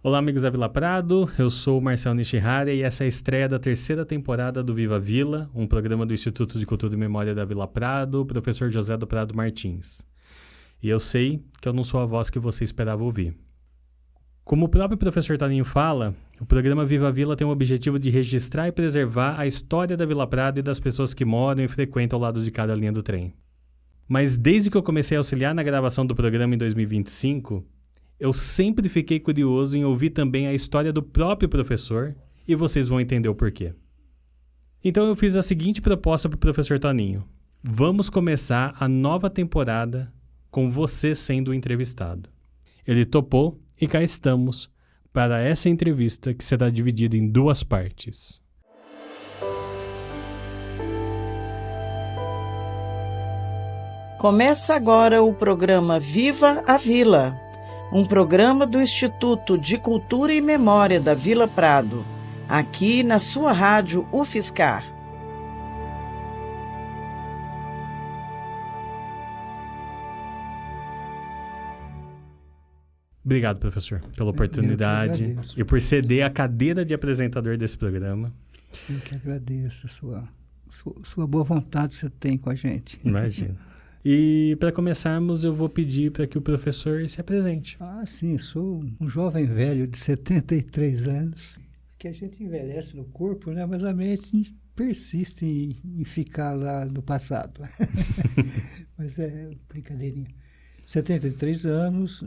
Olá, amigos da Vila Prado, eu sou o Marcel Nishihara e essa é a estreia da terceira temporada do Viva Vila, um programa do Instituto de Cultura e Memória da Vila Prado, professor José do Prado Martins. E eu sei que eu não sou a voz que você esperava ouvir. Como o próprio professor Toninho fala, o programa Viva Vila tem o objetivo de registrar e preservar a história da Vila Prado e das pessoas que moram e frequentam ao lado de cada linha do trem. Mas desde que eu comecei a auxiliar na gravação do programa em 2025, eu sempre fiquei curioso em ouvir também a história do próprio professor e vocês vão entender o porquê. Então eu fiz a seguinte proposta para o professor Toninho. Vamos começar a nova temporada com você sendo o entrevistado. Ele topou e cá estamos para essa entrevista que será dividida em duas partes. Começa agora o programa Viva a Vila, um programa do Instituto de Cultura e Memória da Vila Prado, aqui na sua rádio UFSCar. Obrigado, professor, pela oportunidade e por ceder a cadeira de apresentador desse programa. Eu que agradeço sua boa vontade que você tem com a gente. Imagina. E para começarmos, eu vou pedir para que o professor se apresente. Sim, sou um jovem velho de 73 anos, que a gente envelhece no corpo, né? Mas a mente persiste em ficar lá no passado. Mas é brincadeirinha. 73 anos,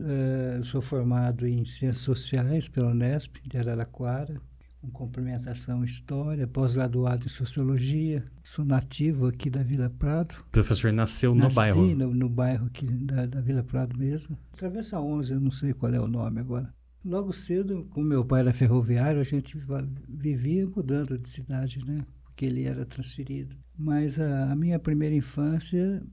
sou formado em Ciências Sociais pela Unesp de Araraquara, com complementação em História, pós-graduado em Sociologia. Sou nativo aqui da Vila Prado. O professor nasceu no bairro? Nasci no bairro aqui da Vila Prado mesmo. Travessa 11, eu não sei qual é o nome agora. Logo cedo, como meu pai era ferroviário, a gente vivia mudando de cidade, né? Porque ele era transferido. Mas a minha primeira infância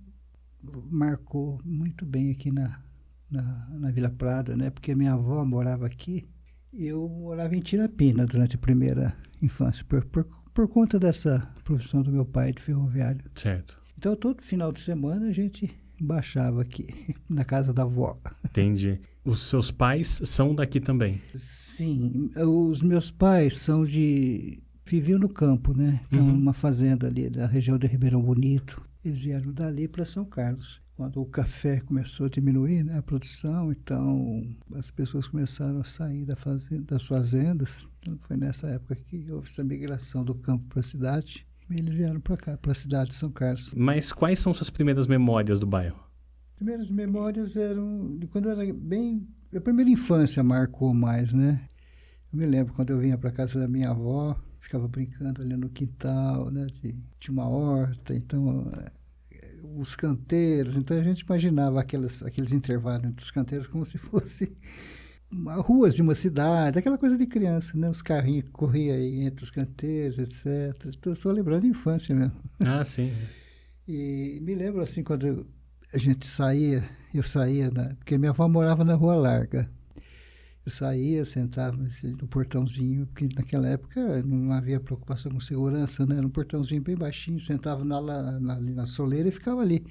marcou muito bem aqui na Vila Prado, né? Porque minha avó morava aqui. Eu morava em Tirapina durante a primeira infância, por conta dessa profissão do meu pai de ferroviário. Certo. Então, todo final de semana a gente baixava aqui, na casa da avó. Entendi. Os seus pais são daqui também? Sim, os meus pais viviam no campo, né? Então, uma fazenda ali da região de Ribeirão Bonito. Eles vieram dali para São Carlos. Quando o café começou a diminuir, né, a produção, então as pessoas começaram a sair das fazendas. Então, foi nessa época que houve essa migração do campo para a cidade. E eles vieram para cá, para a cidade de São Carlos. Mas quais são suas primeiras memórias do bairro? As primeiras memórias eram de quando eu era bem... A primeira infância marcou mais, né? Eu me lembro quando eu vinha para casa da minha avó, ficava brincando ali no quintal, né? Tinha uma horta, então... os canteiros, então a gente imaginava aqueles intervalos entre os canteiros como se fosse ruas de uma cidade, aquela coisa de criança, né? Os carrinhos corriam aí entre os canteiros, etc. Estou só lembrando da infância mesmo. Sim. E me lembro assim, quando a gente saía, porque minha avó morava na Rua Larga. Eu saía, sentava no portãozinho, porque naquela época não havia preocupação com segurança, né? Era um portãozinho bem baixinho, sentava ali na soleira e ficava ali,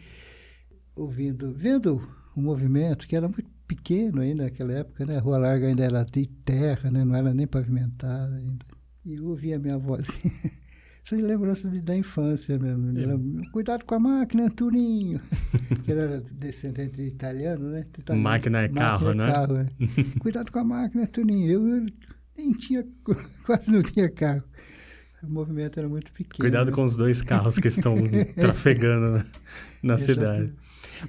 vendo o movimento, que era muito pequeno ainda naquela época, né? A Rua Larga ainda era de terra, né? Não era nem pavimentada ainda. E eu ouvia a minha voz assim. São lembranças da infância mesmo. Cuidado com a máquina, Turinho. Que era descendente de italiano, né? Máquina é carro, né? Cuidado com a máquina, Turinho. Eu nem tinha, quase não tinha carro. O movimento era muito pequeno. Cuidado com os dois carros que estão trafegando na cidade.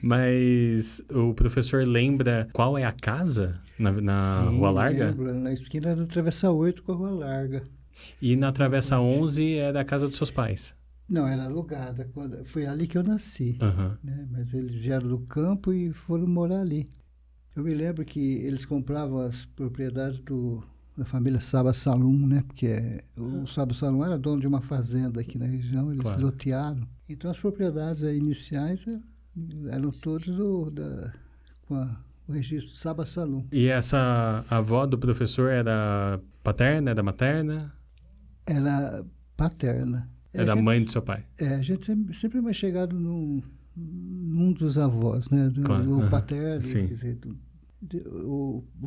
Mas o professor lembra qual é a casa na Sim, Rua Larga? Lembro, na esquina da Travessa 8 com a Rua Larga. E na Travessa 11 é da casa dos seus pais? Não, era alugada. Foi ali que eu nasci. Né? Mas eles vieram do campo e foram morar ali. Eu me lembro que eles compravam as propriedades da família Saba Salum, né? Porque o Saba Salum era dono de uma fazenda aqui na região, eles lotearam. Então as propriedades iniciais eram todas com o registro Saba Salum. E essa avó do professor era paterna, era materna? Era paterna. Era mãe do seu pai? A gente sempre é mais chegado num dos avós, né? Claro. O paterno, Sim. quer dizer,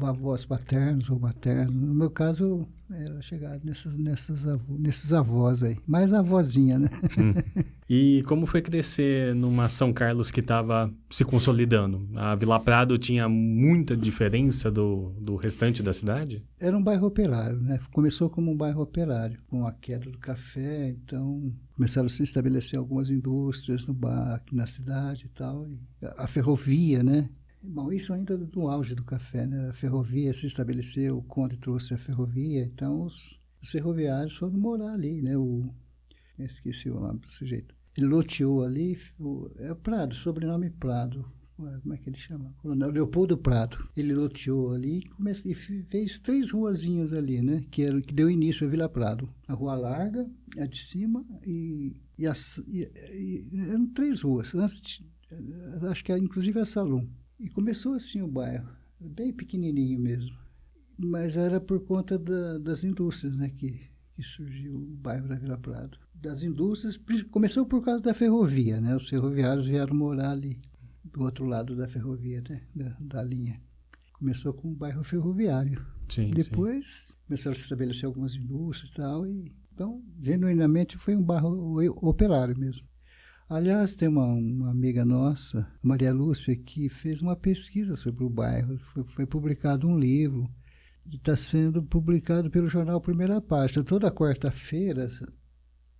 avós paternos ou maternos. No meu caso, era chegado nesses avós aí. Mais a avózinha, né? E como foi crescer numa São Carlos que estava se consolidando? A Vila Prado tinha muita diferença do restante da cidade? Era um bairro operário, né? Começou como um bairro operário, com a queda do café, então começaram a se estabelecer algumas indústrias na cidade e tal. E a ferrovia, né? Bom, isso ainda no auge do café, né? A ferrovia se estabeleceu, o Conde trouxe a ferrovia, então os ferroviários foram morar ali, né? Eu esqueci o nome do sujeito. Ele loteou ali, é Prado, sobrenome Prado. Como é que ele chama? Coronel Leopoldo Prado. Ele loteou ali e fez 3 ruazinhas ali, né? Que deu início à Vila Prado. A Rua Larga, a de cima e eram 3 ruas. Acho que era inclusive a Salum. E começou assim o bairro, bem pequenininho mesmo. Mas era por conta das indústrias, né, que surgiu o bairro da Vila Prado. Das indústrias, começou por causa da ferrovia, né? Os ferroviários vieram morar ali, do outro lado da ferrovia, né, da linha. Começou com o bairro ferroviário. Sim, depois começaram a se estabelecer algumas indústrias e tal. Então, genuinamente, foi um bairro operário mesmo. Aliás, tem uma amiga nossa, Maria Lúcia, que fez uma pesquisa sobre o bairro. Foi publicado um livro e está sendo publicado pelo jornal Primeira Página. Toda quarta-feira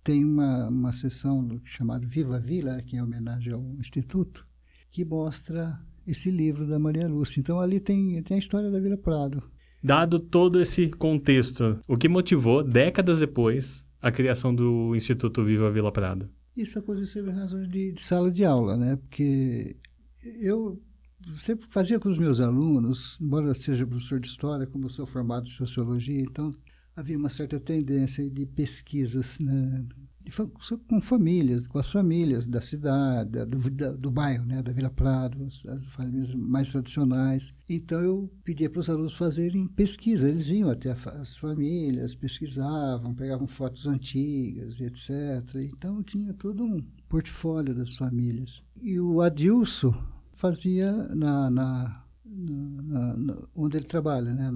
tem uma sessão chamada Viva a Vila, que é em homenagem ao Instituto, que mostra esse livro da Maria Lúcia. Então, ali tem a história da Vila Prado. Dado todo esse contexto, o que motivou, décadas depois, a criação do Instituto Viva a Vila Prado? Isso aconteceu em razões de sala de aula, né? Porque eu sempre fazia com os meus alunos, embora eu seja professor de história, como eu sou formado em sociologia, então havia uma certa tendência de pesquisas, né? Com famílias, com as famílias da cidade, do bairro, né? Da Vila Prado, as famílias mais tradicionais. Então eu pedia para os alunos fazerem pesquisa, eles iam até as famílias, pesquisavam, pegavam fotos antigas, etc. Então tinha todo um portfólio das famílias. E o Adilson fazia onde ele trabalha, né?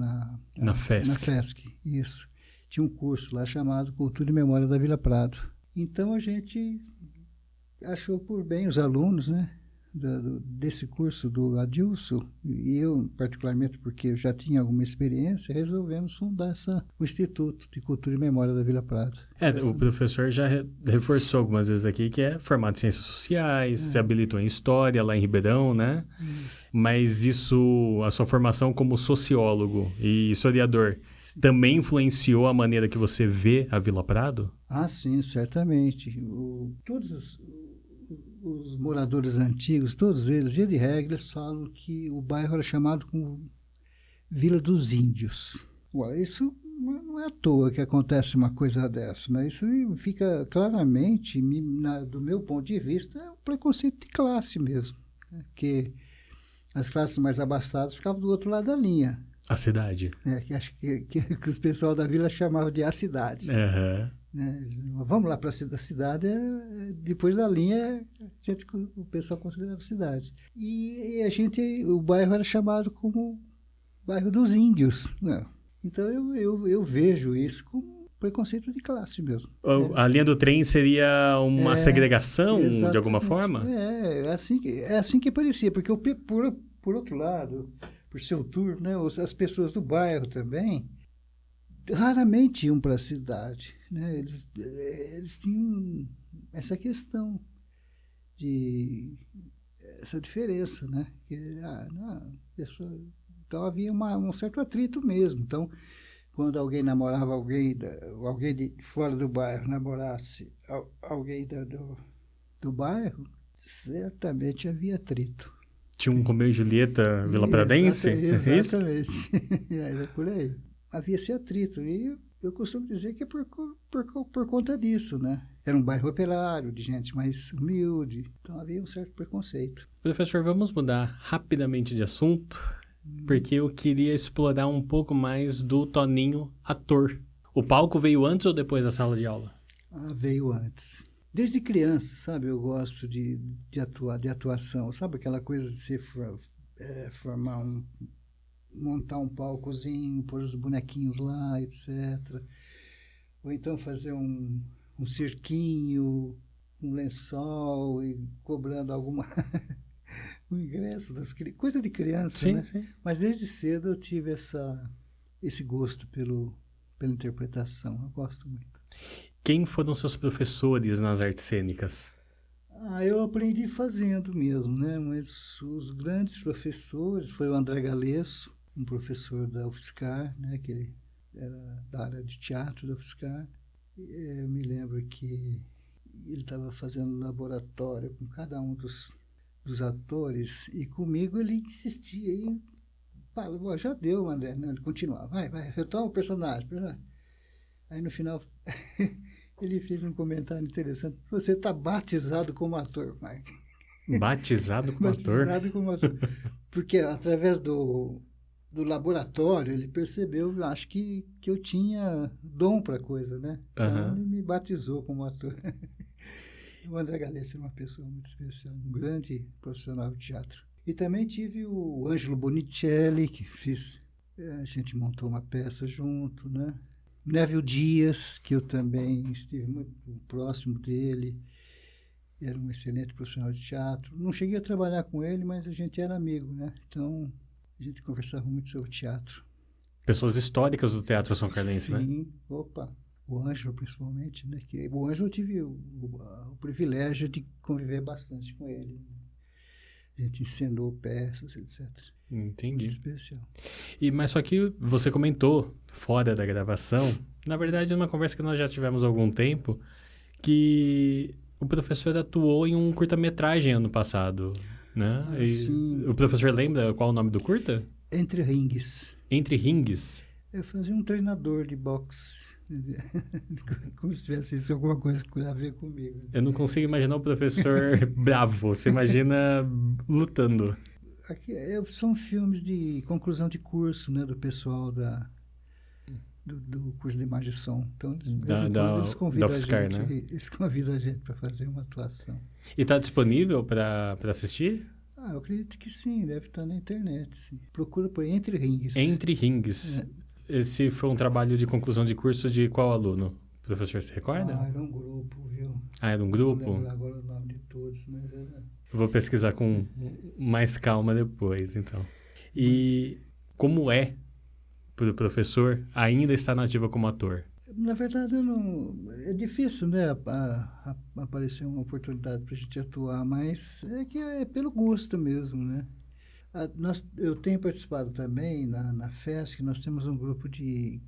Na FESC. Na FESC, isso. Tinha um curso lá chamado Cultura e Memória da Vila Prado. Então a gente achou por bem, os alunos, né, desse curso do Adilson, e eu particularmente porque eu já tinha alguma experiência, resolvemos fundar o Instituto de Cultura e Memória da Vila Prado. O professor já reforçou algumas vezes aqui que é formado em Ciências Sociais, se habilitou em História lá em Ribeirão, né? Isso. Mas a sua formação como sociólogo e historiador, também influenciou a maneira que você vê a Vila Prado? Ah, sim, certamente. Todos os moradores antigos, todos eles, via de regra, falam que o bairro era chamado como Vila dos Índios. Isso não é à toa que acontece uma coisa dessa, né? Isso fica claramente, do meu ponto de vista, é um preconceito de classe mesmo, né? Porque as classes mais abastadas ficavam do outro lado da linha. A cidade. Que acho que os pessoal da vila chamavam de a cidade. Uhum. Né? Vamos lá para a cidade, depois da linha, o pessoal considerava cidade. E o bairro era chamado como bairro dos índios. Né? Então eu vejo isso como preconceito de classe mesmo. A linha do trem seria uma segregação, de alguma forma? É assim que parecia, porque por outro lado, por seu turno, né, as pessoas do bairro também raramente iam para a cidade, né? Eles tinham essa questão essa diferença, né? Então havia um certo atrito mesmo. Então, quando alguém namorava alguém de fora do bairro namorasse alguém do bairro, certamente havia atrito. Tinha um Romeu e Julieta vilapradense? Exatamente. Era por aí. Havia esse atrito. E eu costumo dizer que é por conta disso, né? Era um bairro operário, de gente mais humilde. Então havia um certo preconceito. Professor, vamos mudar rapidamente de assunto, porque eu queria explorar um pouco mais do Toninho ator. O palco veio antes ou depois da sala de aula? Veio antes. Desde criança, sabe, eu gosto de atuação, sabe aquela coisa de você formar montar um palcozinho, pôr os bonequinhos lá, etc. Ou então fazer um cirquinho, um lençol e cobrando alguma o ingresso das coisa de criança, Sim, né? sim. Mas desde cedo eu tive esse gosto pela interpretação. Eu gosto muito. Quem foram seus professores nas artes cênicas? Eu aprendi fazendo mesmo, né? Mas os grandes professores foi o André Galesso, um professor da UFSCar, né? Que ele era da área de teatro da UFSCar. Eu me lembro que ele estava fazendo laboratório com cada um dos atores e comigo ele insistia e falava, já deu, André. Não, ele continuava, vai, retoma o personagem. Aí no final ele fez um comentário interessante, você está batizado como ator, Mike. Batizado como ator? Batizado como ator. Porque através do laboratório ele percebeu, acho que eu tinha dom para coisa, né? Então ele me batizou como ator. O André Galesso é uma pessoa muito especial, um grande profissional de teatro. E também tive o Ângelo Bonicelli, que a gente montou uma peça junto, né? Neville Dias, que eu também estive muito próximo dele, era um excelente profissional de teatro. Não cheguei a trabalhar com ele, mas a gente era amigo, né? Então, a gente conversava muito sobre teatro. Pessoas históricas do teatro são carlense, né? Sim, opa. O Ângelo, principalmente, né? O Ângelo eu tive o privilégio de conviver bastante com ele. A gente encenou peças, etc. Entendi. Muito especial. Mas só que você comentou, fora da gravação, na verdade, numa conversa que nós já tivemos há algum tempo, que o professor atuou em um curta-metragem ano passado, né? Sim. O professor lembra qual o nome do curta? Entre Ringues. Entre Ringues. Eu fazia um treinador de boxe. Como se tivesse isso alguma coisa a ver comigo. Eu não consigo imaginar o professor bravo. Você imagina lutando. Aqui, são filmes de conclusão de curso, né? Do pessoal do curso de imagem e som. Então, eles convidam a UFSCar, gente, né? eles convidam a gente para fazer uma atuação. E está disponível para assistir? Eu acredito que sim, deve estar na internet. Sim. Procura por Entre Ringues. Entre Ringues. Esse foi um trabalho de conclusão de curso de qual aluno? O professor se recorda? Era um grupo, viu? Era um grupo? Não lembro agora o nome de todos, mas era... Vou pesquisar com mais calma depois, então. E como é para o professor ainda estar na ativa como ator? Na verdade, é difícil, né, aparecer uma oportunidade para a gente atuar, mas é que é pelo gosto mesmo, né? Eu tenho participado também na FESC, nós temos um grupo de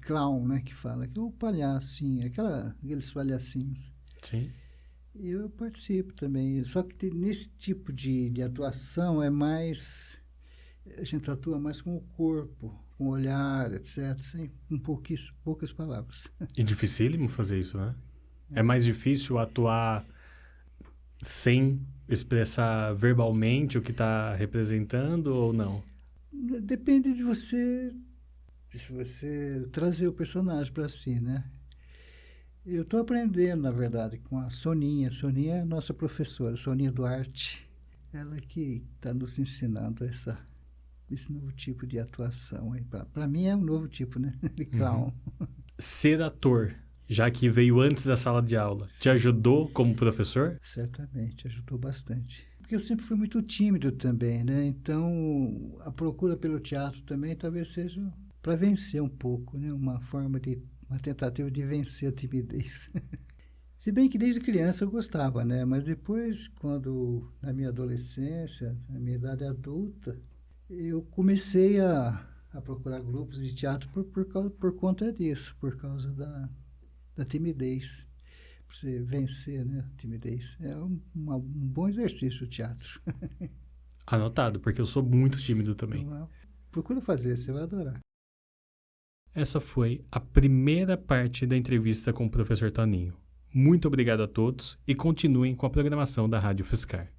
clown, né, que fala, que é o palhacinho, aqueles palhacinhos. Sim. Eu participo também, só que nesse tipo de atuação é mais... A gente atua mais com o corpo, com o olhar, etc., com poucas palavras. E dificílimo fazer isso, né? É mais difícil atuar sem expressar verbalmente o que está representando ou não? Depende de você trazer o personagem para si, né? Eu estou aprendendo, na verdade, com a Soninha. Soninha é a nossa professora, Soninha Duarte. Ela que está nos ensinando esse novo tipo de atuação. Para mim é um novo tipo, né? De clown. Ser ator, já que veio antes da sala de aula, te ajudou como professor? Certamente, ajudou bastante. Porque eu sempre fui muito tímido também, né? Então, a procura pelo teatro também talvez seja para vencer um pouco, né? Uma tentativa de vencer a timidez. Se bem que desde criança eu gostava, né? Mas depois, na minha adolescência, na minha idade adulta, eu comecei a procurar grupos de teatro por conta disso, por causa da timidez. Para você vencer, né, a timidez. É um bom exercício o teatro. Anotado, porque eu sou muito tímido também. Então, procura fazer, você vai adorar. Essa foi a primeira parte da entrevista com o professor Toninho. Muito obrigado a todos e continuem com a programação da Rádio UFSCar.